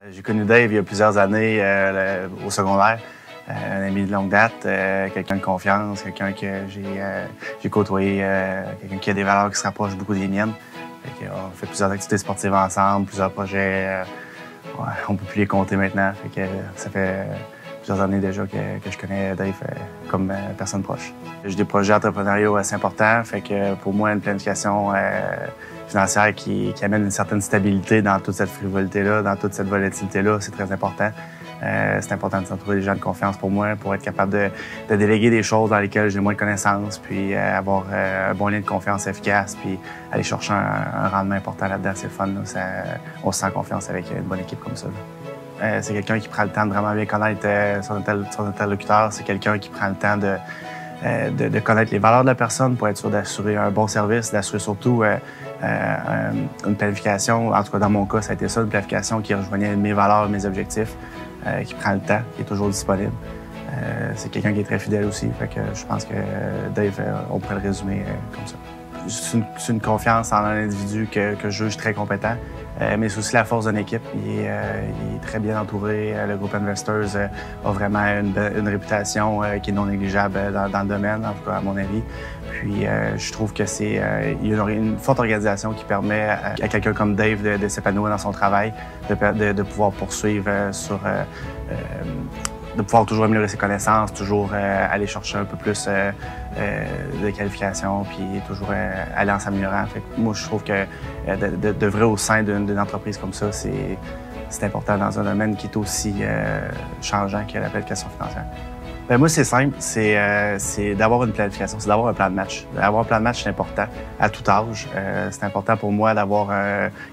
J'ai connu Dave il y a plusieurs années au secondaire. Un ami de longue date, quelqu'un de confiance, quelqu'un que j'ai côtoyé, quelqu'un qui a des valeurs qui se rapprochent beaucoup des miennes. On fait plusieurs activités sportives ensemble, plusieurs projets. On ne peut plus les compter maintenant. Ça fait plusieurs années déjà que je connais Dave comme personne proche. J'ai des projets entrepreneuriaux assez importants. Pour moi, une planification financière qui amène une certaine stabilité dans toute cette frivolité-là, dans toute cette volatilité-là, c'est très important. C'est important de s'entourer des gens de confiance pour moi, pour être capable de déléguer des choses dans lesquelles j'ai moins de connaissances, puis avoir un bon lien de confiance efficace, puis aller chercher un rendement important là-dedans. C'est le fun. Là. On se sent confiance avec une bonne équipe comme ça. C'est quelqu'un qui prend le temps de vraiment bien connaître son interlocuteur. C'est quelqu'un qui prend le temps de connaître les valeurs de la personne pour être sûr d'assurer un bon service, d'assurer surtout une planification. En tout cas, dans mon cas, ça a été ça, une planification qui rejoignait mes valeurs, mes objectifs, qui prend le temps, qui est toujours disponible. C'est quelqu'un qui est très fidèle aussi. Je pense que Dave, on pourrait le résumer comme ça. C'est une confiance en un individu que je juge très compétent, mais c'est aussi la force d'une équipe. Il est très bien entouré. Le groupe Investors a vraiment une réputation qui est non négligeable dans le domaine, en tout cas à mon avis. Puis je trouve que il y a une forte organisation qui permet à quelqu'un comme Dave de s'épanouir dans son travail, de pouvoir poursuivre de pouvoir toujours améliorer ses connaissances, toujours aller chercher un peu plus de qualifications, puis toujours aller en s'améliorant. Moi, je trouve que d'œuvrer au sein d'une entreprise comme ça, c'est important dans un domaine qui est aussi changeant que la planification financière. Moi, c'est simple, c'est d'avoir une planification, c'est d'avoir un plan de match. Avoir un plan de match, c'est important à tout âge. C'est important pour moi d'avoir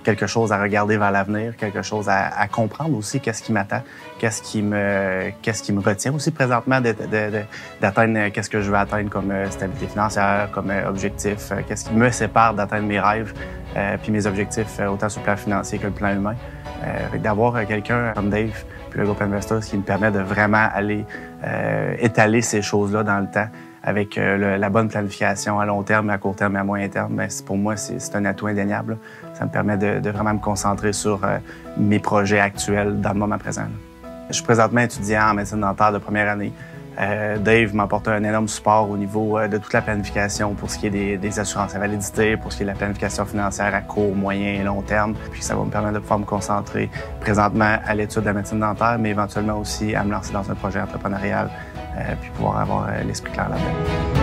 quelque chose à regarder vers l'avenir, quelque chose à comprendre aussi, qu'est-ce qui m'attend, qu'est-ce qui me retient aussi présentement d'atteindre qu'est-ce que je veux atteindre comme stabilité financière, comme objectif, qu'est-ce qui me sépare d'atteindre mes rêves, puis mes objectifs, autant sur le plan financier que le plan humain. D'avoir quelqu'un comme Dave, puis le groupe Investors, qui me permet de vraiment aller étaler ces choses-là dans le temps avec la bonne planification à long terme, à court terme et à moyen terme. Mais pour moi, c'est un atout indéniable. Ça me permet de vraiment me concentrer sur mes projets actuels dans le moment présent. Je suis présentement étudiant en médecine dentaire de première année. Dave m'apporte un énorme support au niveau de toute la planification pour ce qui est des assurances à validité, pour ce qui est de la planification financière à court, moyen et long terme. Puis ça va me permettre de pouvoir me concentrer présentement à l'étude de la médecine dentaire, mais éventuellement aussi à me lancer dans un projet entrepreneurial puis pouvoir avoir l'esprit clair là-dedans.